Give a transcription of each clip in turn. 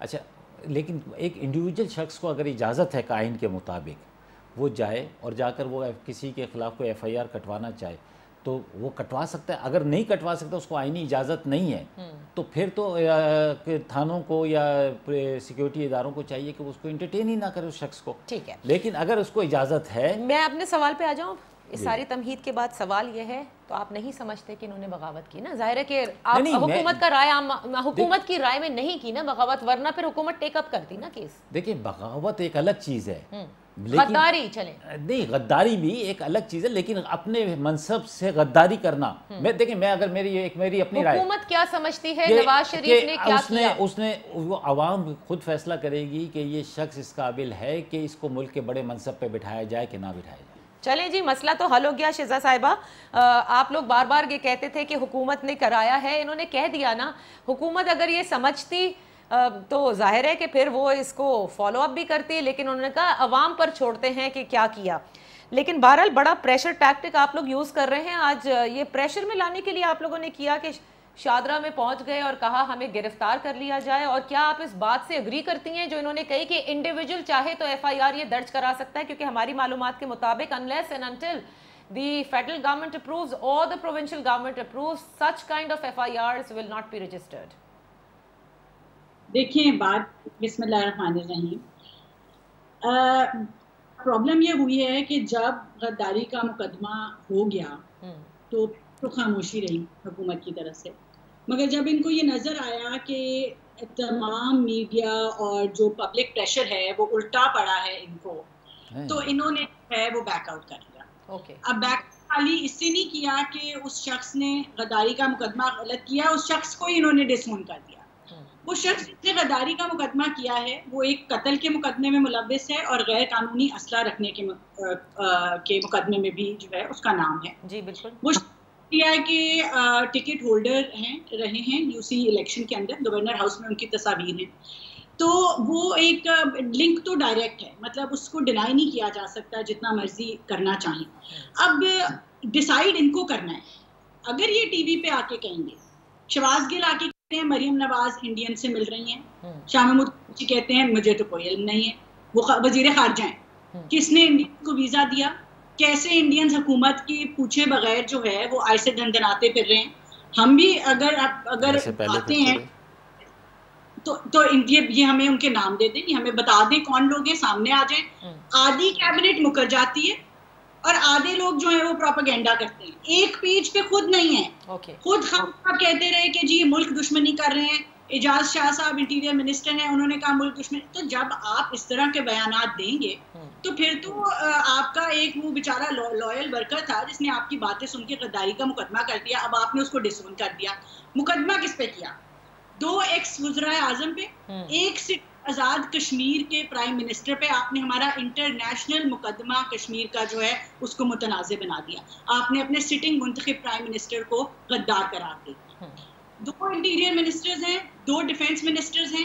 اچھا لیکن ایک انڈیویجول شخص کو اگر اجازت ہے آئین کے مطابق وہ جائے اور جا کر وہ کسی کے خلاف کوئی ایف آئی آر کٹوانا چاہے تو وہ کٹوا سکتا ہے. اگر نہیں کٹوا سکتا, اس کو آئینی اجازت نہیں ہے, تو پھر تو تھانوں کو یا سیکیورٹی اداروں کو چاہیے کہ اس کو انٹرٹین ہی نہ کرے اس شخص کو. ٹھیک ہے, لیکن اگر اس کو اجازت ہے. میں اپنے سوال پہ آ جاؤں. اس ساری تمہید کے بعد سوال یہ ہے, تو آپ نہیں سمجھتے کہ انہوں نے بغاوت کی نا؟ ظاہر ہے کہ آپ حکومت کا رائے حکومت کی رائے میں نہیں کی نا بغاوت, ورنہ پھر حکومت ٹیک اپ کرتی نا کیس. دیکھیں بغاوت ایک الگ چیز ہے, غداری چلیں نہیں, غداری بھی ایک الگ چیز ہے, لیکن اپنے منصب سے غداری کرنا. میں دیکھیں, میں اگر میری اپنی رائے, حکومت کیا سمجھتی ہے نواز شریف نے کیا کیا, اس نے وہ عوام خود فیصلہ کرے گی کہ یہ شخص اس قابل ہے کہ اس کو ملک کے بڑے منصب پہ بٹھایا جائے کہ نہ بٹھایا جائے. چلیں جی, مسئلہ تو حل ہو گیا. شہزاد صاحبہ, آپ لوگ بار بار یہ کہتے تھے کہ حکومت نے کرایا ہے, انہوں نے کہہ دیا نا. حکومت اگر یہ سمجھتی تو ظاہر ہے کہ پھر وہ اس کو فالو اپ بھی کرتی, لیکن انہوں نے کہا عوام پر چھوڑتے ہیں کہ کیا کیا. لیکن بہرحال بڑا پریشر ٹیکٹک آپ لوگ یوز کر رہے ہیں آج. یہ پریشر میں لانے کے لیے آپ لوگوں نے کیا کہ شادرہ میں پہنچ گئے اور کہا ہمیں گرفتار کر لیا جائے. اور کیا آپ اس بات سے اگری کرتی ہیں جو انہوں نے کہی کہ انڈیویجول چاہے تو ایف آئی آر یہ درج کرا سکتا ہے, کیونکہ ہماری معلومات کے مطابق unless and until the federal government approves or the provincial government approves, such kind of FIRs will not be registered. دیکھیں بات, بسم اللہ الرحمن الرحیم, پرابلم یہ ہوئی ہے کہ جب غداری کا مقدمہ ہو گیا تو خاموشی رہی حکومت کی طرف سے, مگر جب ان کو یہ نظر آیا کہ تمام میڈیا اور جو پبلک پریشر ہے وہ الٹا پڑا ہے ان کو, تو انہوں نے ہے وہ بیک آؤٹ کر لیا. اب بیک خالی اس سے نہیں کیا کہ اس شخص نے غداری کا مقدمہ غلط کیا, اس شخص کو انہوں نے ڈسون کر دیا. وہ شخص جس نے غداری کا مقدمہ کیا ہے وہ ایک قتل کے مقدمے میں ملوث ہے اور غیر قانونی اسلحہ رکھنے کے مقدمے میں بھی جو ہے اس کا نام ہے. جی بالکل. وہ کیا ہے کہ ٹکٹ ہولڈر رہے ہیں یو سی الیکشن کے اندر, گورنر ہاؤس میں ان کی تصاویر ہیں, تو وہ ایک لنک تو ڈائریکٹ ہے, مطلب اس کو ڈینائی نہیں کیا جا سکتا جتنا مرضی کرنا چاہیں. اب ڈیسائیڈ ان کو کرنا ہے. اگر یہ ٹی وی پہ آ کے کہیں گے, شہباز گل آ کے کہتے ہیں مریم نواز انڈین سے مل رہی ہیں, شاہ محمود قریشی کہتے ہیں مجھے تو کوئی علم نہیں ہے, وہ وزیر خارجہ ہیں, کس نے انڈین کو ویزا دیا, کیسے انڈینز حکومت کی پوچھے بغیر جو ہے وہ ایسے دندناتے پھر رہے ہیں. ہم بھی اگر آتے ہیں تو یہ ہمیں ان کے نام دے دیں, ہمیں بتا دیں کون لوگ ہیں, سامنے آ جائیں. آدھی کیبنٹ مکر جاتی ہے اور آدھے لوگ جو ہیں وہ پروپیگنڈا کرتے ہیں, ایک پیج پہ خود نہیں ہے. خود ہم کہتے رہے کہ جی ملک دشمنی کر رہے ہیں, اعجاز شاہ صاحب انٹیریئر منسٹر ہیں, انہوں نے کہا ملک دشمن. تو جب آپ اس طرح کے بیانات دیں گے تو پھر تو آپ کا ایک وہ بیچارہ لوئل ورکر تھا جس نے آپ کی باتیں سن کے غداری کا مقدمہ کر دیا, اب آپ نے اس کو ڈسون کر دیا. مقدمہ کس پہ کیا؟ 2 ایکس وزرائے اعظم پہ, ایک سٹ آزاد کشمیر کے پرائم منسٹر پہ. آپ نے ہمارا انٹرنیشنل مقدمہ کشمیر کا جو ہے اس کو متنازع بنا دیا. آپ نے اپنے سٹنگ منتخب پرائم منسٹر کو غدار قرار دیا. 2 انٹیریئر منسٹرز ہیں, 2 ڈیفینس منسٹرز ہیں,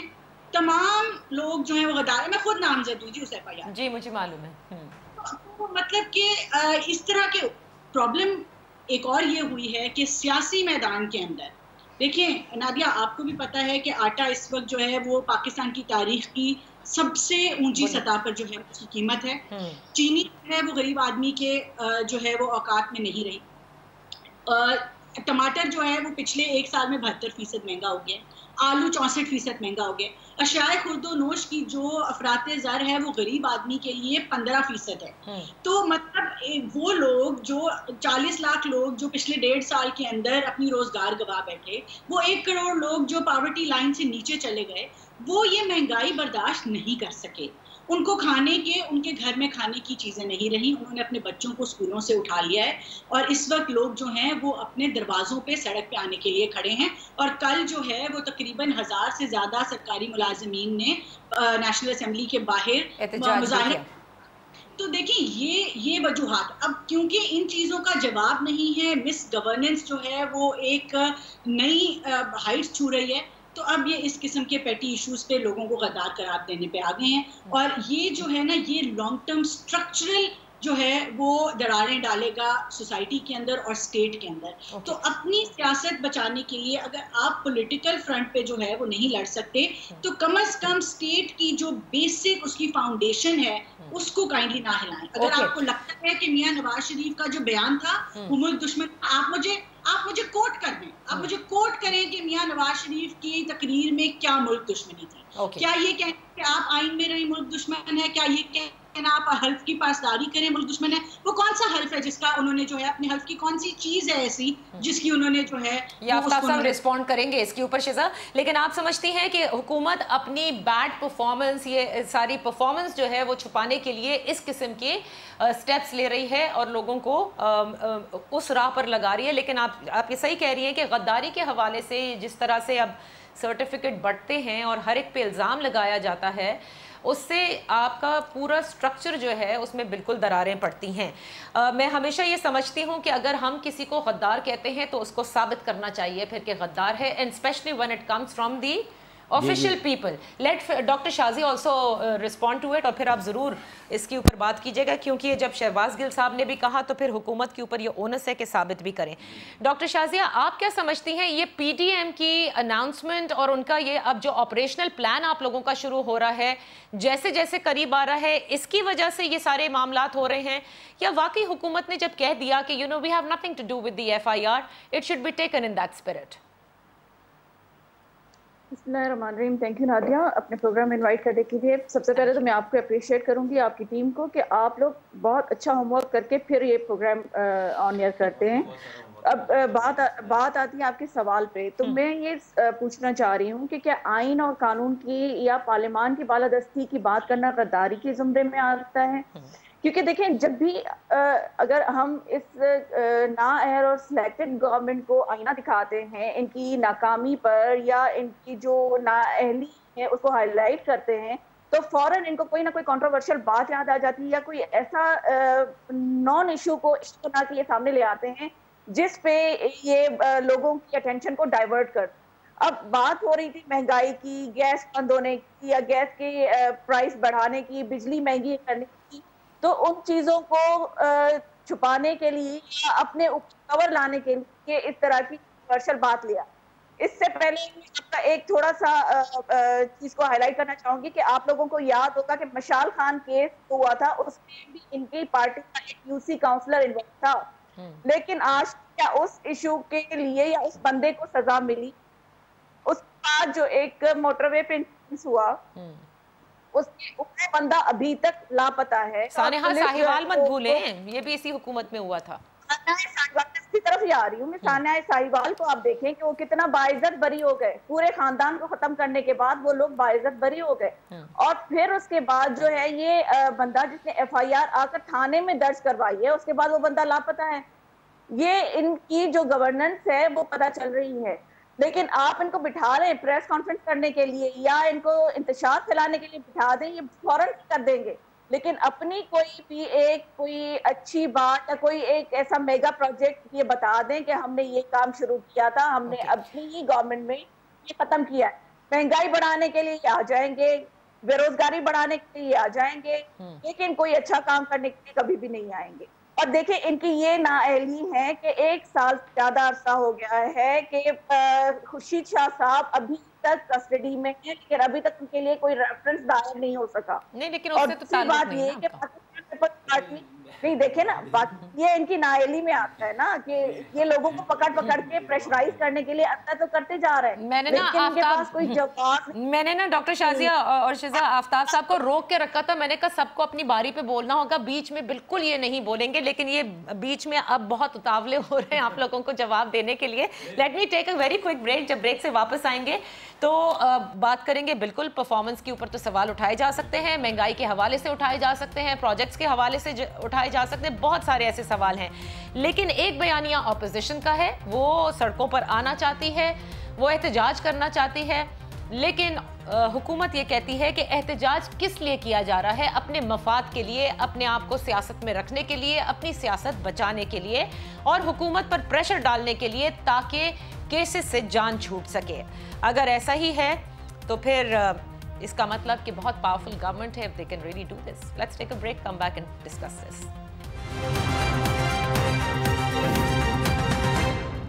تمام لوگ جو ہیں وہ غدار ہیں. میں خود نامزد ہوں جی اس ایف آئی آر. جی مجھے معلوم ہے. مطلب کہ اس طرح کے پرابلم ایک اور یہ ہوئی ہے کہ سیاسی میدان کے اندر دیکھیں نادیہ, آپ کو بھی پتا ہے کہ آٹا اس وقت جو ہے وہ پاکستان کی تاریخ کی سب سے اونچی سطح پر جو ہے اس کی قیمت ہے. چینی ہے وہ غریب آدمی کے جو ہے وہ اوقات میں نہیں رہی. ٹماٹر جو ہے وہ پچھلے 1 سال میں 72% مہنگا ہو گیا. آلو 64% مہنگا ہو گیا. اشیاء خرد و نوش کی جو افراط زر ہے وہ غریب آدمی کے لیے 15% ہے. تو مطلب وہ لوگ جو 40 لاکھ لوگ جو پچھلے 1.5 سال کے اندر اپنی روزگار گوا بیٹھے, وہ 1 کروڑ لوگ جو پاورٹی لائن سے نیچے چلے گئے, وہ یہ مہنگائی برداشت نہیں کر سکے. ان کو کھانے کے, ان کے گھر میں کھانے کی چیزیں نہیں رہی. انہوں نے اپنے بچوں کو اسکولوں سے اٹھا لیا ہے اور اس وقت لوگ جو ہیں وہ اپنے دروازوں پہ سڑک پہ آنے کے لیے کھڑے ہیں. اور کل جو ہے وہ تقریباً 1000 سے زیادہ سرکاری ملازمین نے نیشنل اسمبلی کے باہر مظاہرے. تو دیکھیں یہ وجوہات, اب کیونکہ ان چیزوں کا جواب نہیں ہے, مس گورننس جو ہے وہ ایک نئی ہائٹس چھو رہی ہے, تو اب یہ اس قسم کے پیٹی ایشوز پہ لوگوں کو غدار قرار دینے پہ آ گئے ہیں. اور یہ جو ہے نا یہ لانگ ٹرم اسٹرکچرل جو ہے وہ دراڑیں ڈالے گا سوسائٹی کے اندر اور اسٹیٹ کے اندر. تو اپنی سیاست بچانے کے لیے اگر آپ پولیٹیکل فرنٹ پہ جو ہے وہ نہیں لڑ سکتے تو کم از کم اسٹیٹ کی جو بیسک اس کی فاؤنڈیشن ہے اس کو کائنڈلی نہ ہلائیں. اگر آپ کو لگتا ہے کہ میاں نواز شریف کا جو بیان تھا وہ ملک دشمن، آپ مجھے کوٹ کر دیں، آپ مجھے کوٹ کریں کہ میاں نواز شریف کی تقریر میں کیا ملک دشمنی تھی. کیا یہ کہیں کہ آپ آئین میں رہیں ملک دشمن ہے؟ کیا یہ کہیں آپ حلف کی پاسداری کریں ملک دشمن ہے؟ وہ کون سا حلف ہے جس کا انہوں نے جو ہے اپنے حلف کی کون سی چیز ہے ایسی جس کی انہوں نے جو ہے یہ آفتاب صاحب ریسپونڈ کریں گے اس کے اوپر شزا. لیکن آپ سمجھتی ہیں کہ حکومت اپنی بیڈ پرفارمنس، یہ ساری پرفارمنس جو ہے وہ چھپانے کے لیے اس قسم کے سٹیپس لے رہی ہے اور لوگوں کو اس راہ پر لگا رہی ہے؟ لیکن آپ یہ صحیح کہہ رہی ہیں کہ غداری کے حوالے سے جس طرح سے اب سرٹیفکیٹ بڑھتے ہیں اور ہر ایک پہ الزام لگایا جاتا ہے، اس سے آپ کا پورا سٹرکچر جو ہے اس میں بالکل دراریں پڑتی ہیں. میں ہمیشہ یہ سمجھتی ہوں کہ اگر ہم کسی کو غدار کہتے ہیں تو اس کو ثابت کرنا چاہیے پھر کہ غدار ہے، and specially when it comes from the official people. Let doctor Shazi also respond to it اور پھر آپ ضرور اس کے اوپر بات کیجیے گا، کیونکہ یہ جب شہباز گل صاحب نے بھی کہا تو پھر حکومت کے اوپر یہ اونس ہے کہ ثابت بھی کریں. ڈاکٹر شازیہ، آپ کیا سمجھتی ہیں یہ پی ڈی ایم کی اناؤنسمنٹ اور ان کا یہ اب جو آپریشنل پلان آپ لوگوں کا شروع ہو رہا ہے جیسے جیسے قریب آ رہا ہے، اس کی وجہ سے یہ سارے معاملات ہو رہے ہیں، یا واقعی حکومت نے جب کہہ دیا کہ we have nothing to do with the FIR, it should be taken in that spirit? بسم اللہ الرحمن الرحیم. تھینک یو نادیہ اپنے پروگرام میں انوائٹ کرنے کے لیے. سب سے پہلے تو میں آپ کو اپریشیٹ کروں گی، آپ کی ٹیم کو، کہ آپ لوگ بہت اچھا ہوم ورک کر کے پھر یہ پروگرام آن ایئر کرتے ہیں. اب بات آتی ہے آپ کے سوال پہ، تو میں یہ پوچھنا چاہ رہی ہوں کہ کیا آئین اور قانون کی یا پارلیمان کی بالادستی کی بات کرنا غداری کے زمرے میں آتا ہے؟ کیونکہ دیکھیں جب بھی اگر ہم اس نااہل اور سلیکٹڈ گورنمنٹ کو آئینہ دکھاتے ہیں ان کی ناکامی پر یا ان کی جو نااہلی ہے اس کو ہائی لائٹ کرتے ہیں، تو فوراً ان کو کوئی نہ کوئی کنٹروورشل بات یاد آ جاتی ہے یا کوئی ایسا نان ایشو کو بنا کے یہ سامنے لے آتے ہیں جس پہ یہ لوگوں کی اٹینشن کو ڈائیورٹ کرتے. اب بات ہو رہی تھی مہنگائی کی، گیس بند ہونے کی یا گیس کی پرائس بڑھانے کی، بجلی مہنگی کرنے کی، تو ان چیزوں کو چھپانے کے لیے یا اپنے اوپر کور لانے کے لیے اس طرح کی کنٹروورشل بات لیا. اس سے پہلے آپ کا ایک تھوڑا سا چیز کو ہائی لائٹ کرنا چاہوں گی کہ آپ لوگوں کو یاد ہوگا کہ مشال خان کیس ہوا تھا، اس میں بھی ان کی پارٹی کا ایک یوسی کاؤنسلر انوالو تھا، لیکن آج کیا اس ایشو کے لیے یا اس بندے کو سزا ملی؟ اس کے بعد جو ایک موٹر وے پہ انسیڈنٹ ہوا اس میں بندہ ابھی تک لاپتہ ہے. سانحہ ساہیوال مت بھولیں، یہ بھی اسی حکومت میں ہوا تھا. اس کی طرف ہی آ رہی ہوں میں. سانحہ ساہیوال کو آپ دیکھیں کہ وہ کتنا باعزت بری ہو گئے، پورے خاندان کو ختم کرنے کے بعد وہ لوگ باعزت بری ہو گئے. اور پھر اس کے بعد جو ہے یہ بندہ جس نے FIR آ کر تھانے میں درج کروائی ہے، اس کے بعد وہ بندہ لاپتہ ہے. یہ ان کی جو گورننس ہے وہ پتہ چل رہی ہے. لیکن آپ ان کو بٹھا رہے ہیں پریس کانفرنس کرنے کے لیے یا ان کو انتشار پھیلانے کے لیے بٹھا دیں، یہ فوراً کر دیں گے. لیکن اپنی کوئی اچھی بات یا کوئی ایک ایسا میگا پروجیکٹ یہ بتا دیں کہ ہم نے یہ کام شروع کیا تھا، ہم نے اپنی ہی گورنمنٹ میں یہ ختم کیا ہے. مہنگائی بڑھانے کے لیے آ جائیں گے، بے روزگاری بڑھانے کے لیے آ جائیں گے، لیکن کوئی اچھا کام کرنے کے لیے کبھی بھی نہیں آئیں گے. اور دیکھیں ان کی یہ نااہلی ہے کہ 1 سال سے زیادہ عرصہ ہو گیا ہے کہ خورشید شاہ صاحب ابھی تک کسٹڈی میں ہیں، لیکن ابھی تک ان کے لیے کوئی ریفرنس دائر نہیں ہو سکا. نہیں لیکن اس سے تو تعلق نہیں ہے کہ پاکستان پیپلز پارٹی نہیں، دیکھیں نا یہ ان کی نااہلی میں آتا ہے نا کہ یہ لوگوں کو پکڑ کے پریشرائز کرنے کے لیے اندر تو کرتے جا رہے ہیں. میں نے نا ڈاکٹر شازیہ اور شزا آفتاب صاحب کو روک کے رکھا تھا. میں نے کہا سب کو اپنی باری پہ بولنا ہوگا، بیچ میں بالکل یہ نہیں بولیں گے، لیکن یہ بیچ میں اب بہت اتاولے ہو رہے ہیں آپ لوگوں کو جواب دینے کے لیے. Let me take a very quick break. جب بریک سے واپس آئیں گے تو بات کریں گے. بالکل پرفارمنس کے اوپر تو سوال اٹھائے جا سکتے ہیں، مہنگائی کے حوالے سے اٹھائے جا سکتے ہیں، پروجیکٹس کے حوالے سے اٹھائے جا سکتے ہیں، بہت سارے ایسے سوال ہیں. لیکن ایک بیانیہ اپوزیشن کا ہے، وہ سڑکوں پر آنا چاہتی ہے، وہ احتجاج کرنا چاہتی ہے، لیکن حکومت یہ کہتی ہے کہ احتجاج کس لیے کیا جا رہا ہے؟ اپنے مفاد کے لیے، اپنے آپ کو سیاست میں رکھنے کے لیے، اپنی سیاست بچانے کے لیے اور حکومت پر پریشر ڈالنے کے لیے تاکہ کیسز سے جان چھوٹ سکے. اگر ایسا ہی ہے تو پھر اس کا مطلب کہ بہت پاورفل گورنمنٹ ہے. if they can really do this. Let's take a break, come back and discuss this.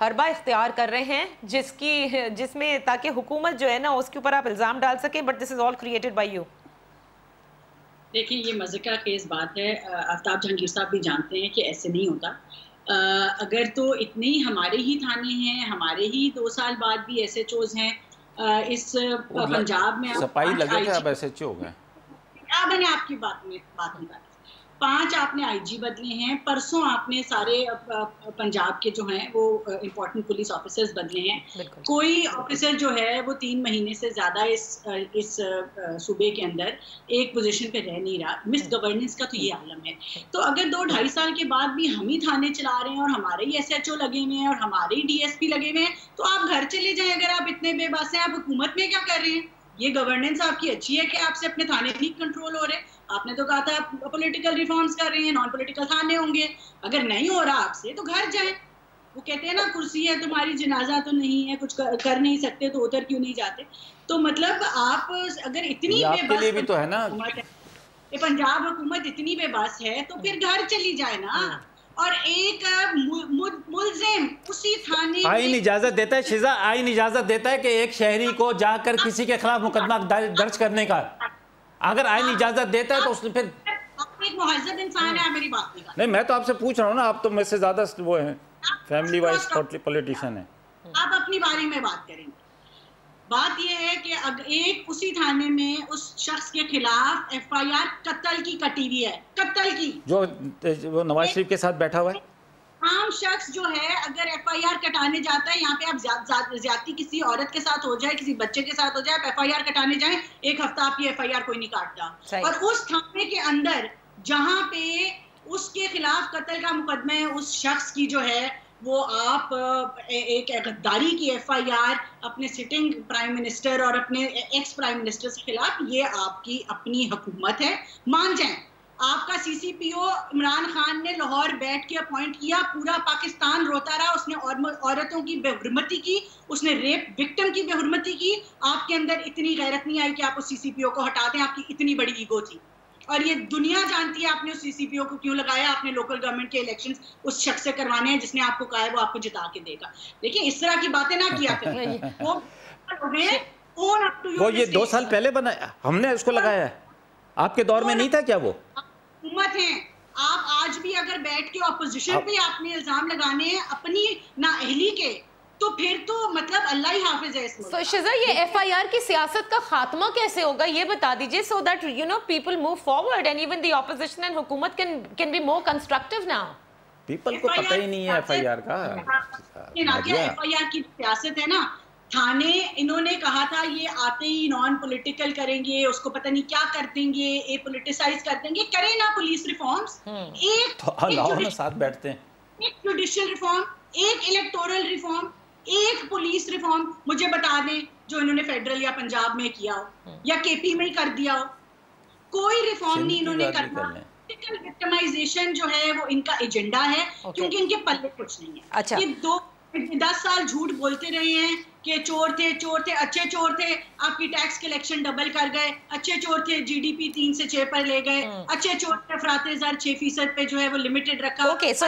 حربہ اختیار کر رہے ہیں جس میں تاکہ حکومت جو ہے نا اس کے اوپر آپ الزام ڈال سکیں, but this is all created by you. دیکھیں یہ مزے کا خیز بات ہے, آفتاب جہانگیر صاحب بھی جانتے ہیں کہ ایسے نہیں ہوتا. اگر تو اتنے ہی ہمارے ہی تھانے ہیں, ہمارے ہی 2 سال بعد بھی ایس ایچ اوز ہیں اس پنجاب میں, سپاہی لگے تھے اب ایس ایچ او ہو گئے. میں نے آپ کی بات نہیں 5 آپ نے آئی جی بدلے ہیں, پرسوں آپ نے سارے پنجاب کے جو ہیں وہ امپورٹنٹ پولیس آفیسرز بدلے ہیں. کوئی آفیسر جو ہے وہ 3 مہینے سے زیادہ اس صوبے کے اندر ایک پوزیشن پہ رہ نہیں رہا. مس گورننس کا تو یہ عالم ہے. تو اگر 2-2.5 سال کے بعد بھی ہم ہی تھانے چلا رہے ہیں اور ہمارے ہی ایس ایچ او لگے ہوئے ہیں اور ہمارے ہی ڈی ایس پی لگے ہوئے ہیں, تو آپ گھر چلے جائیں. اگر آپ اتنے بے بس ہیں, آپ حکومت میں کیا کر رہے ہیں؟ یہ گورننس آپ کی اچھی ہے کہ آپ سے اپنے تھانے نہیں کنٹرول ہو رہے. آپ نے تو کہا تھا آپ پولیٹیکل ریفارمز کر رہے ہیں, نان پولیٹیکل تھانے ہوں گے. اگر نہیں ہو رہا آپ سے تو گھر جائیں. وہ کہتے ہیں نا کرسی ہے تمہاری جنازہ تو نہیں ہے, کچھ کر نہیں سکتے تو ادھر کیوں نہیں جاتے. تو مطلب آپ اگر اتنی بے بس بھی تو ہے نا, پنجاب حکومت اتنی بے بس ہے تو پھر گھر چلی جائے نا. اور ایک ملزم اسی تھانے آئین اجازت دیتا ہے, شیزا آئین اجازت دیتا ہے کہ ایک شہری کو جا کر کسی کے خلاف مقدمہ درج کرنے کا, اگر آئین اجازت دیتا ہے تو اس نے پھر آپ ایک مہذب انسان ہے. میری بات نہیں, میں تو آپ سے پوچھ رہا ہوں نا, آپ تو مجھ سے زیادہ وہ ہیں فیملی وائز پولیٹیشین ہیں. آپ اپنی باری میں بات کریں گے. بات یہ ہے کہ ایک اسی تھانے میں اس شخص کے خلاف ایف آئی آر قتل کی کٹی ہوئی ہے, قتل کی, جو نواز شریف کے ساتھ بیٹھا ہوا ہے. عام شخص جو ہے اگر ایف آئی آر کٹانے جاتا ہے, یہاں پہ آپ زیادتی کسی عورت کے ساتھ ہو جائے, کسی بچے کے ساتھ ہو جائے, آپ ایف آئی آر کٹانے جائیں, 1 ہفتہ آپ کی ایف آئی آر کوئی نہیں کاٹتا. اور اس تھانے کے اندر جہاں پہ اس کے خلاف قتل کا مقدمہ ہے, اس شخص کی جو ہے وہ آپ ایک غداری کی ایف آئی آر اپنے سٹنگ پرائم منسٹر اور اپنے ایکس پرائم منسٹر کے خلاف, یہ آپ کی اپنی حکومت ہے, مان جائیں. آپ کا سی سی پی او عمران خان نے لاہور بیٹھ کے اپوائنٹ کیا, پورا پاکستان روتا رہا, اس نے عورتوں کی بے حرمتی کی, اس نے ریپ وکٹم کی بے حرمتی کی. آپ کے اندر اتنی غیرت نہیں آئی کہ آپ اس سی سی پی او کو ہٹا دیں, آپ کی اتنی بڑی ایگو تھی. اور یہ دنیا جانتی ہے آپ نے اس سی سی پی او کو کیوں لگایا. آپ نے لوکل گورنمنٹ کے الیکشنز اس شخص سے کروانے ہیں جس نے آپ کو کہا ہے وہ آپ کو جتا کے دے گا. دیکھیں اس طرح کی باتیں نہ کیا کریں. وہ یہ 2 سال پہلے بنایا, ہم نے اس کو لگایا ہے, آپ کے دور میں نہیں تھا کیا؟ وہ حکومت ہیں. آپ آج بھی اگر بیٹھ کے اپوزیشن پہ آپ نے الزام لگانے ہیں اپنی نااہلی کے, تو پھر تو مطلب اللہ ہی حافظ ہے اس میں. شیزا یہ ایف آئی آر کی سیاست کا خاتمہ کیسے ہوگا یہ بتا دیجئے, so that you know people move forward and even the opposition and حکومت can be more constructive now. People کو پتہ ہی نہیں ہے ایف آئی آر کا. ایف آئی آر کی سیاست ہے نا, تھانے انہوں نے کہا تھا یہ آتے ہی نان پولیٹیکل کریں گے, اس کو پتہ نہیں کیا کر دیں گے, اے پولیٹیسائز کر دیں گے. کریں نا پولیس ریفارمز, ایک ساتھ بیٹھتے ہیں, ایک جوڈیشل ریفارم, ایک الیکٹورل ریفارم, ایک پولیس ریفارم مجھے بتا دیں جو انہوں نے فیڈرل یا پنجاب میں کیا ہو یا کے پی میں کر دیا ہو. کوئی ریفارم نہیں انہوں نے کرنا. وکٹمائزیشن جو ہے وہ ان کا ایجنڈا ہے, کیونکہ ان کے پلے کچھ نہیں ہے. یہ 10 سال جھوٹ بولتے رہے ہیں کہ چور تھے, اچھے چور تھے, آپ کی ٹیکس کلیکشن ڈبل کر گئے, اچھے چور تھے, جی ڈی پی 3 سے 6 پر لے گئے, اچھے چور تھے, افراط زر 6% پہ جو ہے وہ لمیٹڈ رکھا. Okay, so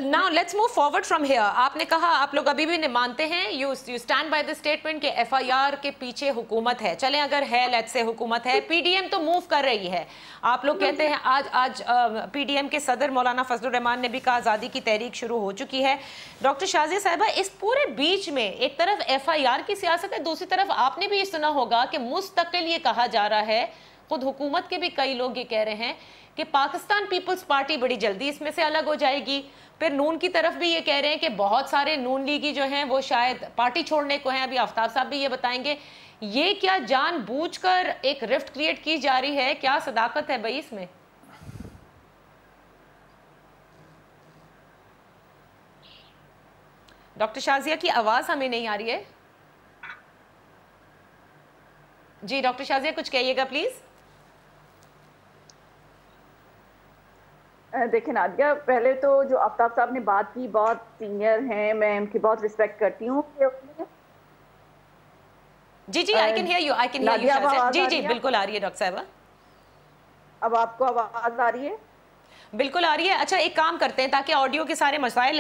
now let's move forward from here. آپ نے کہا آپ لوگ ابھی بھی مانتے ہیں, you stand by the statement کہ ایف آئی آر کے پیچھے حکومت ہے. چلیں اگر ہے, لیٹس سے حکومت ہے, پی ڈی ایم تو موو کر رہی ہے. آپ لوگ کہتے ہیں آج پی ڈی ایم کے صدر مولانا فضل الرحمان نے بھی کہا آزادی کی تحریک شروع ہو چکی ہے. ڈاکٹر شازیہ صاحبہ, اس پورے بیچ میں ایک طرف ایف آئی آر کی سیاست ہے, دوسری طرف آپ نے بھی یہ سنا ہوگا کہ مستقل یہ کہا جا رہا ہے, خود حکومت کے بھی کئی لوگ یہ کہہ رہے ہیں کہ پاکستان پیپلز پارٹی بڑی جلدی اس میں سے الگ ہو جائے گی. پھر نون کی طرف بھی یہ کہہ رہے ہیں کہ بہت سارے نون لیگی جو ہیں وہ شاید پارٹی چھوڑنے کو ہیں. ابھی آفتاب صاحب بھی یہ بتائیں گے. یہ کیا جان بوجھ کر ایک رفٹ کریٹ کی جا رہی ہے؟ کیا صداقت ہے بھائی اس میں؟ ڈاکٹر شازیہ کی آواز ہمیں نہیں آ رہی ہے. جی ڈاکٹر شازیہ کچھ کہیے گا پلیز. دیکھیں نادیہ, پہلے تو جو آفتاب صاحب نے بات کی بہت سینئر ہیں, میں ان کی بہت ریسپیکٹ کرتی ہوں. جی I can hear you, I can hear you. جی بالکل آ رہی ہے ڈاکٹر صاحبہ. اب آپ کو آواز آ رہی ہے؟ بالکل آ رہی ہے. اچھا ایک کام کرتے ہیں تاکہ آڈیو کے سارے مسائل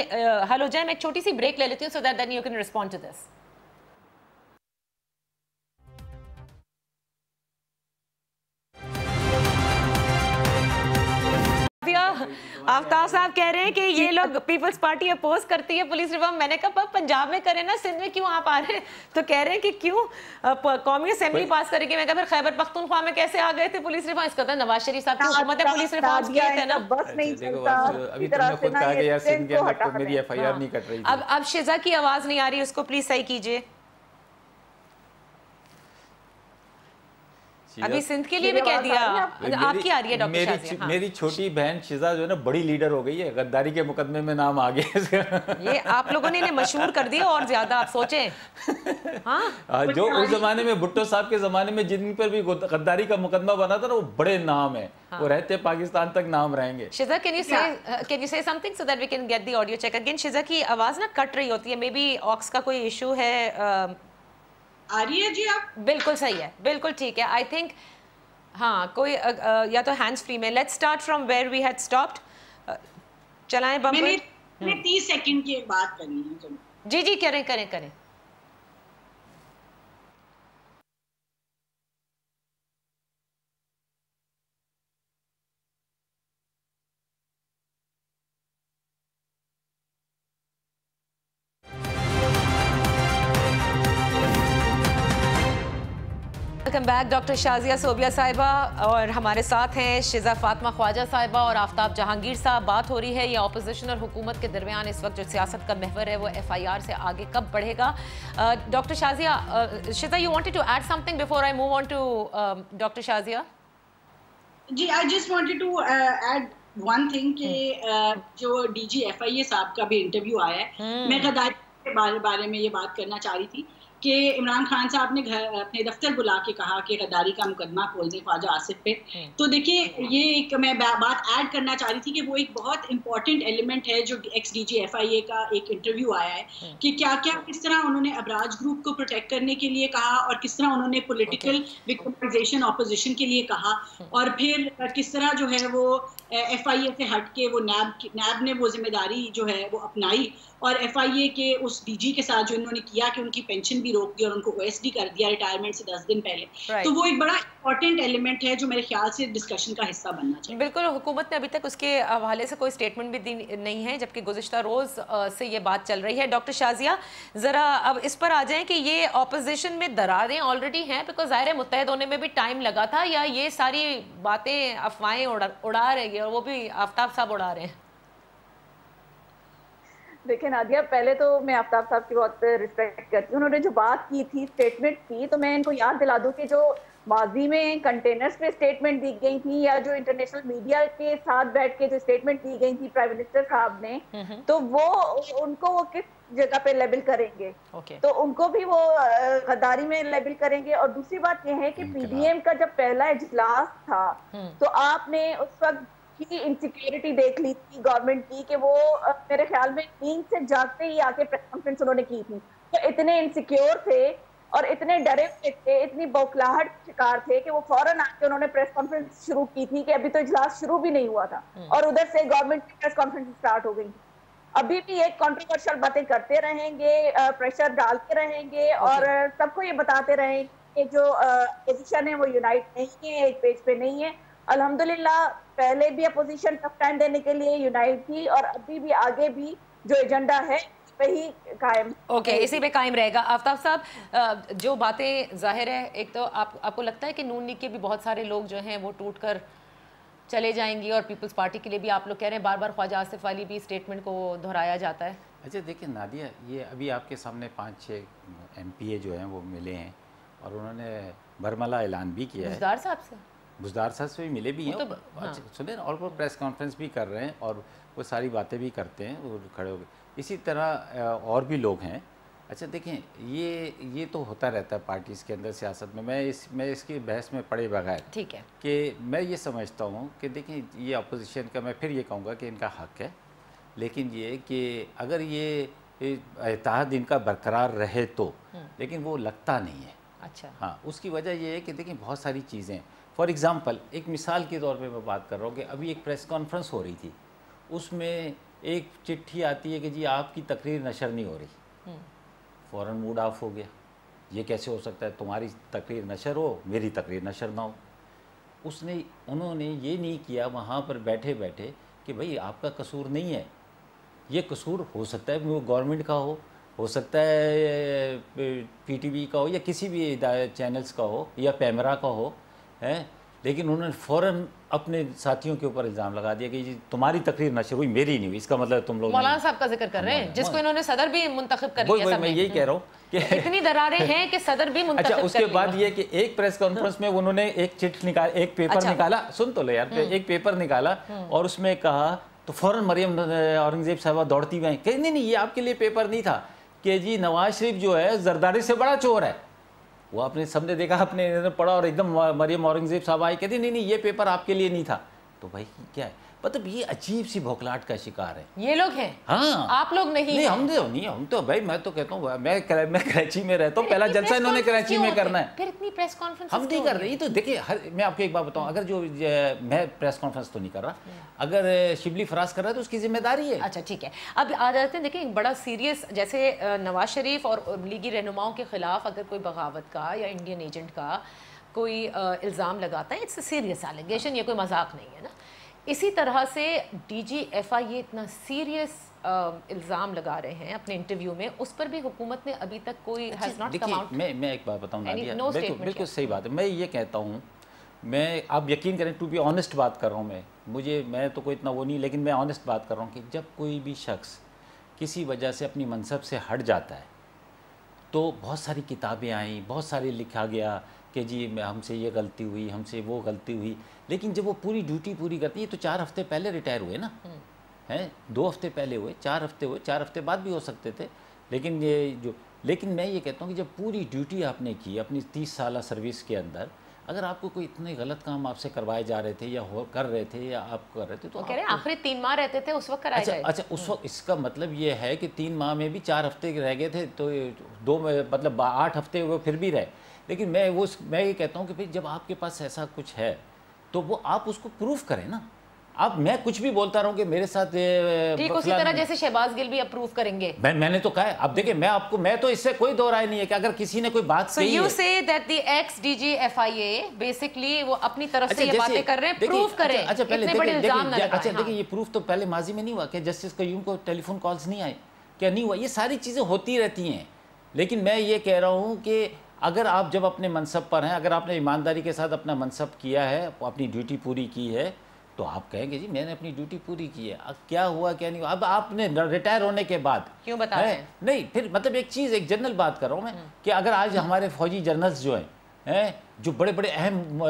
حل ہو جائیں, میں ایک چھوٹی سی بریک لے لیتی ہوں, so that then you can respond to this. Aftab صاحب کہہ رہے ہیں کہ یہ لوگ پیپلز پارٹی اپوز کرتی ہے پولیس ریفارم. میں نے کہا پنجاب میں کریں نا, سندھ میں کیوں آپ آ رہے ہیں؟ تو کہہ رہے ہیں کہ کیوں قومی اسمبلی پاس کرے گی. میں کہا پھر خیبر پختونخوا میں کیسے آ گئے تھے پولیس ریفارم؟ اس کا تھا نواز شریف صاحب کی حکومت ہے, پولیس ریفارمز کیے تھے نا. ابھی تم نے خود کہا کہ یار سندھ کے اندر تو میری ایف آئی آر نہیں کٹ رہی. اب شزا کی آواز نہیں آ رہی, اس کو پلیز صحیح کیجئے. ابھی سندھ کے لیے بھی کہہ دیا, آپ کی آ رہی ہے ڈاکٹر شازیہ. میری چھوٹی بہن شزا جو ہے نا بڑی لیڈر ہو گئی ہے, غداری کے مقدمے میں نام آ گیا. یہ آپ لوگوں نے انہیں مشہور کر دیا اور زیادہ, آپ سوچیں. ہاں جو اس زمانے میں بھٹو صاحب کے زمانے میں جن پر بھی غداری کا مقدمہ بنا تھا نا, وہ بڑے نام ہیں, وہ رہتے پاکستان تک نام رہیں گے. Shiza can you say something so that we can get the audio check again? Shiza کی آواز نا کٹ رہی ہوتی ہے, مے بی آکس کا کوئی ایشو ہے. آ رہی ہے جی آپ؟ بالکل صحیح ہے, بالکل ٹھیک ہے. آئی تھنک ہاں کوئی یا تو ہینڈز فری میں. Let's start from where we had stopped. چلائیں بمپر. میں نے 30 سیکنڈ کی ایک بات کرنی ہے. جی جی کریں کریں کریں. Welcome back. Doctor Shazia Sobia صاحبہ اور ہمارے ساتھ ہیں شزا فاطمہ خواجہ صاحبہ اور آفتاب جہانگیر صاحب. بات ہو رہی ہے یہ اپوزیشن اور حکومت کے درمیان اس وقت جو سیاست کا محور ہے وہ ایف آئی آر سے آگے کب بڑھے گا. Doctor Shazia, Shiza you wanted to add something before I move on to doctor Shazia? جی I just wanted to add one thing کہ جو ڈی جی ایف آئی اے صاحب کا بھی انٹرویو آیا ہے, میں غداری کے بارے میں یہ بات کرنا چاہ رہی تھی کہ عمران خان صاحب نے اپنے دفتر بلا کے کہا کہ غداری کا مقدمہ کھول دیں خواجہ آصف پہ. تو دیکھیے یہ ایک میں بات ایڈ کرنا چاہ رہی تھی کہ وہ ایک بہت امپورٹنٹ ایلیمنٹ ہے جو ایکس ڈی جی ایف آئی اے کا ایک انٹرویو آیا ہے کہ کیا کس طرح انہوں نے ابراج گروپ کو پروٹیکٹ کرنے کے لیے کہا, اور کس طرح انہوں نے پولیٹیکل وکٹمائزیشن اپوزیشن کے لیے کہا, اور پھر کس طرح جو ہے وہ ایف آئی اے سے ہٹ کے وہ نیب نے وہ ذمہ داری جو ہے وہ اپنائی, اور ایف آئی اے کے اس ڈی جی کے ساتھ جو انہوں نے کیا کہ ان کی پینشن بھی روک دی اور ان کو او ایس ڈی کر دیا ریٹائرمنٹ سے 10 دن پہلے. تو وہ ایک بڑا امپورٹنٹ ایلیمنٹ ہے جو میرے خیال سے ڈسکشن کا حصہ بننا چاہیے. بالکل. حکومت نے ابھی تک اس کے حوالے سے کوئی اسٹیٹمنٹ بھی دی نہیں ہے, جبکہ گزشتہ روز سے یہ بات چل رہی ہے. ڈاکٹر شازیہ ذرا اب اس پر آ جائیں کہ یہ اپوزیشن میں دراریں آلریڈی ہیں, بیکاز ظاہر ہے متحد ہونے میں بھی ٹائم لگا تھا, یا یہ ساری باتیں افواہیں اڑا رہے ہیں اور وہ بھی آفتاب صاحب اڑا رہے ہیں؟ دیکھیں نادیہ, پہلے تو میں آفتاب صاحب کی بہت ریسپیکٹ کرتی ہوں. انہوں نے جو بات کی تھی, اسٹیٹمنٹ کی, تو میں ان کو یاد دلا دوں کہ جو ماضی میں کنٹینرز پہ اسٹیٹمنٹ دی گئی تھی, یا جو انٹرنیشنل میڈیا کے ساتھ بیٹھ کے جو اسٹیٹمنٹ دی گئی تھی پرائم منسٹر صاحب نے, تو وہ ان کو وہ کس جگہ پہ لیبل کریں گے, تو ان کو بھی وہ غداری میں لیبل کریں گے. اور دوسری بات یہ ہے کہ پی ڈی ایم کا جب پہلا اجلاس تھا تو آپ نے اس وقت کی انسیکیورٹی دیکھ لی تھی گورنمنٹ کی, کہ وہ میرے خیال میں نیند سے جاگتے ہی آ کے پریس کانفرنس انہوں نے کی تھی. تو اتنے انسیکیور تھے اور اتنے ڈرے ہوئے تھے, اتنی بوکھلاہٹ شکار تھے کہ وہ فوراً آ کے انہوں نے پریس کانفرنس شروع کی تھی, کہ ابھی تو اجلاس شروع بھی نہیں ہوا تھا, اور ادھر سے گورنمنٹ کی پریس کانفرنس اسٹارٹ ہو گئی. ابھی بھی ایک کنٹروورشل باتیں کرتے رہیں گے, پریشر ڈالتے رہیں گے, اور سب کو یہ بتاتے رہیں گے کہ جو اپوزیشن ہے وہ یونائٹ نہیں ہے, ایک پیج پہ نہیں ہے. الحمدللہ پہلے بھی اپوزیشن ٹف ٹائم دینے کے لیے یونائٹ تھی, اور ابھی بھی آگے بھی جو ایجنڈا ہے وہی قائم. اوکے, اسی پہ قائم رہے گا. آفتاب صاحب, جو باتیں ظاہر ہے, ایک تو آپ کو لگتا ہے کہ نون لیگ کے بھی بہت سارے لوگ جو ہیں وہ ٹوٹ کر چلے جائیں گی, اور پیپلز پارٹی کے لیے بھی آپ لوگ کہہ رہے ہیں بار بار خواجہ آصف والی بھی اسٹیٹمنٹ کو دہرایا جاتا ہے. اچھا دیکھیں نادیہ, یہ ابھی آپ کے سامنے 5-6 ایم پی اے جو ہیں وہ ملے ہیں, اور انہوں نے برملا اعلان بھی کیا ہے. بزدار صاحب سے بزدار صاحب سے بھی ملے بھی ہیں, سنیں, اور وہ پریس کانفرنس بھی کر رہے ہیں, اور وہ ساری باتیں بھی کرتے ہیں, وہ کھڑے ہو گئے. اسی طرح اور بھی لوگ ہیں. اچھا دیکھیں, یہ تو ہوتا رہتا ہے پارٹیز کے اندر سیاست میں. میں اس کی بحث میں پڑے بغیر, ٹھیک ہے, کہ میں یہ سمجھتا ہوں کہ دیکھیں یہ اپوزیشن کا, میں پھر یہ کہوں گا کہ ان کا حق ہے, لیکن یہ کہ اگر یہ اتحاد ان کا برقرار رہے تو, لیکن وہ لگتا نہیں ہے. اچھا, ہاں, اس کی وجہ یہ ہے کہ دیکھیں بہت ساری چیزیں, فار ایگزامپل ایک مثال کے طور پہ میں بات کر رہا ہوں کہ ابھی ایک پریس کانفرنس ہو رہی تھی, اس میں ایک چٹھی آتی ہے کہ جی آپ کی تقریر نشر نہیں ہو رہی, فوراً موڈ آف ہو گیا, یہ کیسے ہو سکتا ہے, تمہاری تقریر نشر ہو میری تقریر نشر نہ ہو. انہوں نے یہ نہیں کیا وہاں پر بیٹھے بیٹھے کہ بھئی آپ کا قصور نہیں ہے, یہ قصور ہو سکتا ہے وہ گورنمنٹ کا ہو سکتا ہے پی ٹی وی کا ہو یا کسی بھی چینلز کا ہو یا پیمرا کا ہو, لیکن انہوں نے فوراً اپنے ساتھیوں کے اوپر الزام لگا دیا کہ جی تمہاری تقریر نشر ہوئی میری نہیں ہوئی, اس کا مطلب تم لوگ مولانا صاحب کا ذکر کر رہے ہیں جس کو انہوں نے صدر بھی منتخب کر لیا. میں یہی کہہ رہا ہوں کہ اتنی دراریں ہیں کہ صدر بھی منتخب کر لیا. اچھا, اس کے بعد یہ کہ ایک پریس کانفرنس میں انہوں نے ایک ایک پیپر نکالا, سن تو لے یار, ایک پیپر نکالا اور اس میں کہا تو فوراً مریم اورنگزیب صاحبہ دوڑتی ہوئی کہ نہیں یہ آپ کے لیے پیپر نہیں تھا, کہ جی نواز شریف جو ہے زرداری سے بڑا چور ہے. وہ آپ نے سب نے دیکھا, اپنے پڑھا اور ایک دم مریم اورنگزیب صاحب آئی کہتی نہیں یہ پیپر آپ کے لیے نہیں تھا. تو بھائی کیا ہے, مطلب یہ عجیب سی بھوکلاہٹ کا شکار ہے. یہ لوگ ہیں, ہاں آپ لوگ نہیں. ہم تو بھائی میں تو کہتا ہوں میں کراچی میں رہتا ہوں, پہلا جلسہ انہوں نے کراچی میں کرنا ہے, پھر اتنی پریس کانفرنس ہم نہیں کر رہے. یہ تو دیکھیں میں آپ کو ایک بات بتاؤں, اگر جو میں پریس کانفرنس تو نہیں کر رہا, اگر شبلی فراز کر رہا ہے تو اس کی ذمہ داری ہے. اچھا ٹھیک ہے, اب آ جاتے ہیں دیکھیں ایک بڑا سیریس, جیسے نواز شریف اور لیگی رہنماؤں کے خلاف اگر کوئی بغاوت کا یا انڈین ایجنٹ کا کوئی الزام لگاتا ہے, اٹس اے سیریس ایلیگیشن, یہ کوئی مذاق نہیں ہے نا. اسی طرح سے ڈی جی ایف آئی اے اتنا سیریس الزام لگا رہے ہیں اپنے انٹرویو میں, اس پر بھی حکومت نے ابھی تک کوئی ہیز ناٹ کم آؤٹ. میں ایک بات بتاؤں نادیہ, بالکل صحیح بات ہے. میں یہ کہتا ہوں, میں آپ یقین کریں ٹو بی آنیسٹ بات کر رہا ہوں, میں تو کوئی اتنا وہ نہیں, لیکن میں آنیسٹ بات کر رہا ہوں کہ جب کوئی بھی شخص کسی وجہ سے اپنی منصب سے ہٹ جاتا ہے تو بہت ساری کتابیں آئیں, بہت ساری لکھا گیا کہ جی ہم سے یہ غلطی ہوئی, ہم سے وہ غلطی ہوئی, لیکن جب وہ پوری ڈیوٹی پوری کرتی ہے, تو 4 ہفتے پہلے ریٹائر ہوئے نا, 2 ہفتے پہلے ہوئے, 4 ہفتے ہوئے, 4 ہفتے بعد بھی ہو سکتے تھے, لیکن میں یہ کہتا ہوں کہ جب پوری ڈیوٹی آپ نے کی اپنی 30 سالہ سروس کے اندر, اگر آپ کو کوئی اتنے غلط کام آپ سے کروائے جا رہے تھے یا کر رہے تھے یا آپ کر رہے تھے, تو کہہ رہے ہیں آخری 3 ماہ رہتے تھے اس وقت کرائے گئے. اچھا اس وقت اس کا مطلب یہ ہے کہ 3 ماہ میں بھی 4 ہفتے رہ گئے تھے, تو 2 مطلب 8 ہفتے وہ پھر بھی رہے. لیکن میں یہ کہتا ہوں کہ بھئی جب آپ کے پاس ایسا کچھ ہے تو وہ آپ اس کو پروف کریں نا. اب میں کچھ بھی بولتا رہوں کہ میرے ساتھ ٹھیک اسی طرح جیسے شہباز گل بھی اپروف کریں گے, میں نے تو کہا ہے. اب دیکھیں میں تو اس سے کوئی دو رائے نہیں ہے کہ اگر کسی نے کوئی بات کہی ہے. So you say that the ex DG FIA basically وہ اپنی طرف سے یہ باتیں کر رہے ہیں, پروف کریں. اچھا پہلے دیکھیں یہ پروف تو پہلے ماضی میں نہیں ہوا کہ جسٹس قیوم کو ٹیلی فون کالز نہیں آئے, کیا نہیں ہوا؟ یہ ساری چیزیں ہوتی رہتی ہیں. لیکن میں یہ کہہ رہا ہوں کہ اگر آپ جب اپنے منصب پر ہیں, اگر آپ نے ایمانداری کے ساتھ اپنا منصب کیا ہے, اپنی ڈیوٹی پوری کی ہے, تو آپ کہیں گے جی میں نے اپنی ڈیوٹی پوری کی ہے. اب کیا ہوا کیا نہیں ہوا, اب آپ نے ریٹائر ہونے کے بعد کیوں بتا رہے ہیں؟ نہیں, پھر مطلب ایک جنرل بات کر رہا ہوں میں کہ اگر آج ہمارے فوجی جنرلز جو ہیں جو بڑے بڑے اہم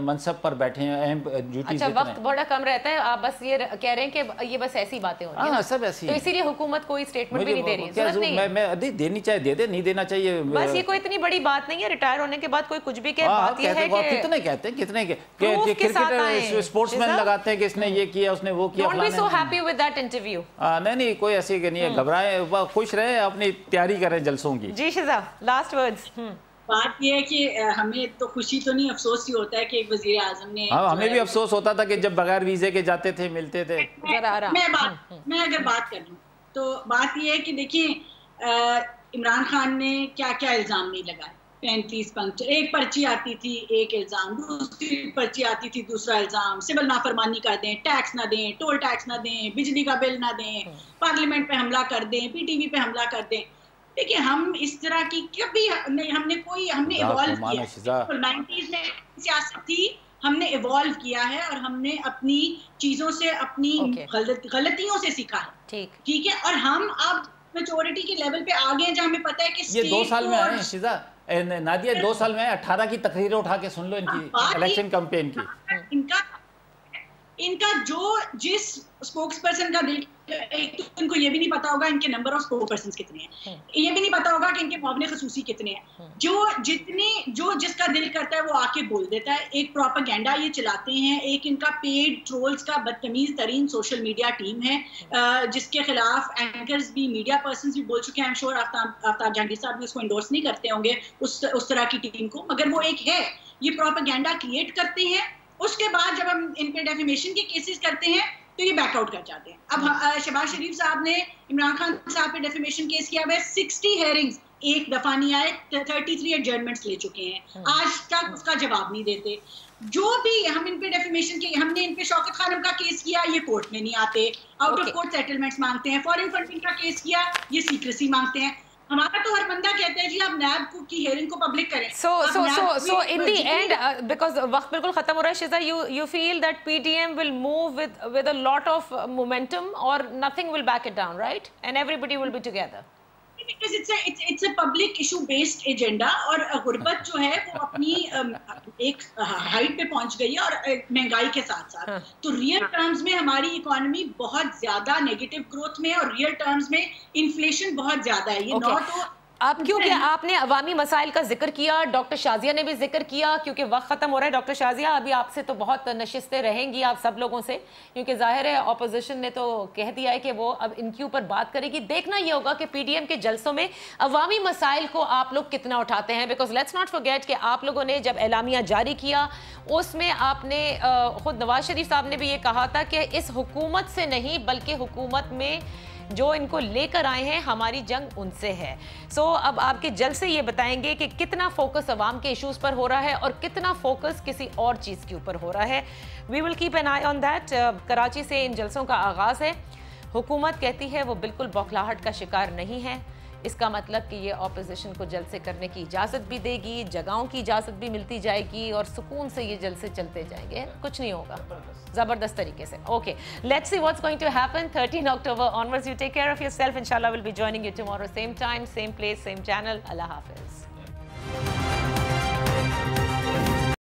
منصب پر بیٹھے ہیں, اہم ڈیوٹیز. اچھا وقت بڑا کم رہتا ہے, آپ بس یہ کہہ رہے ہیں کہ یہ بس ایسی باتیں ہو رہی ہیں, سب ایسی, تو اسی لیے حکومت کوئی اسٹیٹمنٹ بھی نہیں دے رہی. ضرورت نہیں میں دینی چاہے دے دے, نہیں دینا چاہیے, بس یہ کوئی اتنی بڑی بات نہیں ہے. ریٹائر ہونے کے بعد کوئی کچھ بھی کہے, بات یہ ہے کہ کتنے کہتے ہیں کرکٹر اسپورٹس مین لگاتے ہیں کہ اس نے یہ کیا, اس نے وہ کیا. Don't be so happy with that interview. نہیں کوئی ایسی نہیں ہے, گھبرائے, خوش رہے, اپنی تیاری کریں جلسوں کی. جی شزا لاسٹ ورڈز. بات یہ ہے کہ ہمیں تو خوشی تو نہیں, افسوس ہی ہوتا ہے کہ ایک وزیر اعظم نے. ہمیں بھی افسوس ہوتا تھا کہ جب بغیر ویزے کے جاتے تھے, ملتے تھے. میں اگر بات کر لوں تو بات یہ ہے کہ دیکھیں عمران خان نے کیا کیا الزام نہیں لگائے. 35 پنکچر, ایک پرچی آتی تھی ایک الزام, دوسری پرچی آتی تھی دوسرا الزام, سول نافرمانی کر دیں, ٹیکس نہ دیں, ٹول ٹیکس نہ دیں, بجلی کا بل نہ دیں, پارلیمنٹ پہ حملہ کر دیں, پی ٹی وی پہ حملہ کر دیں. دیکھیں ہم اس طرح کی کبھی ہم نے ایوالو کیا. 90s میں سیاست تھی, ہم نے ایوالو کیا ہے اور ہم نے اپنی چیزوں سے, اپنی غلطیوں سے سیکھا ہے. ٹھیک ہے, اور ہم اب میچورٹی کے لیول پہ آگے ہیں جہاں ہمیں پتہ ہے کہ یہ 2 سال میں آئے ہیں شیزا, نادیہ 2 سال میں 18 کی تقریریں اٹھا کے سن لو ان کی الیکشن کمپین کی. ان کا جو جس اسپوکس پرسن کا دل, ایک تو ان کو یہ بھی نہیں پتا ہوگا ان کے نمبر آف اسپوکس پرسنز کتنے ہیں, یہ بھی نہیں پتا ہوگا کہ ان کے معاون خصوصی کتنے ہیں. جو جس کا دل کرتا ہے وہ آ کے بول دیتا ہے. ایک پروپیگینڈا یہ چلاتے ہیں, ایک ان کا پیڈ ٹرولز کا بدتمیز ترین سوشل میڈیا ٹیم ہے جس کے خلاف اینکرز بھی, میڈیا پرسنز بھی بول چکے ہیں. آفتاب جہانگیر صاحب بھی اس کو انڈورس نہیں کرتے ہوں گے اس طرح کی ٹیم کو, مگر وہ ایک ہے یہ پروپیگینڈا کریٹ کرتے ہیں. اس کے بعد جب ہم ان پہ ڈیفیمیشن کے کیسز کرتے ہیں تو یہ بیک آؤٹ کر جاتے ہیں. اب شہباز شریف صاحب نے عمران خان صاحب پہ ڈیفیمیشن کیس کیا ہوا ہے, 60 ہیئرنگز ایک دفعہ نہیں آئے, 33 ایڈجرنمنٹس لے چکے ہیں, آج تک اس کا جواب نہیں دیتے. جو بھی ہم ان پہ ڈیفیمیشن کے, ہم نے ان پہ شوکت خانم کا کیس کیا, یہ کورٹ میں نہیں آتے, آؤٹ آف کورٹ سیٹلمنٹس مانگتے ہیں. فارن فنڈنگ کا کیس کیا, یہ سیکریسی مانگتے ہیں. ہمارا تو ہر بندہ کہتا ہے جی آپ نیب کی ہیئرنگ کو پبلک کریں. So in the end, because وقت بالکل ختم ہو رہا ہے, شیزا, you feel that PDM will move with a lot of momentum or nothing will back it down, right? And everybody will be together. Because it's a public issue based agenda, اور غربت جو ہے وہ اپنی ایک ہائٹ پہ پہنچ گئی ہے اور مہنگائی کے ساتھ ساتھ, تو ریئل ٹرمز میں ہماری اکانومی بہت زیادہ نیگیٹو گروتھ میں, اور ریئل ٹرمز میں انفلیشن بہت زیادہ ہے. یہ ناٹ آپ کیونکہ آپ نے عوامی مسائل کا ذکر کیا, ڈاکٹر شازیہ نے بھی ذکر کیا, کیونکہ وقت ختم ہو رہا ہے. ڈاکٹر شازیہ, ابھی آپ سے تو بہت نشستیں رہیں گی آپ سب لوگوں سے, کیونکہ ظاہر ہے اپوزیشن نے تو کہہ دیا ہے کہ وہ اب ان کے اوپر بات کرے گی. دیکھنا یہ ہوگا کہ پی ڈی ایم کے جلسوں میں عوامی مسائل کو آپ لوگ کتنا اٹھاتے ہیں, بیکاز لیٹس ناٹ فرگیٹ کہ آپ لوگوں نے جب اعلامیہ جاری کیا اس میں آپ نے خود نواز شریف صاحب نے بھی یہ کہا تھا کہ اس حکومت سے نہیں بلکہ حکومت میں جو ان کو لے کر آئے ہیں ہماری جنگ ان سے ہے. سو اب آپ کے جلسے یہ بتائیں گے کہ کتنا فوکس عوام کے ایشوز پر ہو رہا ہے اور کتنا فوکس کسی اور چیز کے اوپر ہو رہا ہے. We will keep an eye on that. Karachi سے ان جلسوں کا آغاز ہے. حکومت کہتی ہے وہ بالکل بوکھلاہٹ کا شکار نہیں ہے. اس کا مطلب کہ یہ اپوزیشن کو جلسے کرنے کی اجازت بھی دے گی, جگہوں کی اجازت بھی ملتی جائے گی, اور سکون سے یہ جلسے چلتے جائیں گے, کچھ نہیں ہوگا, زبردست طریقے سے. Okay, let's see what's going to happen 13 October onwards. You take care of yourself. انشاءاللہ will be joining you tomorrow, same time, same place, same channel. اللہ حافظ.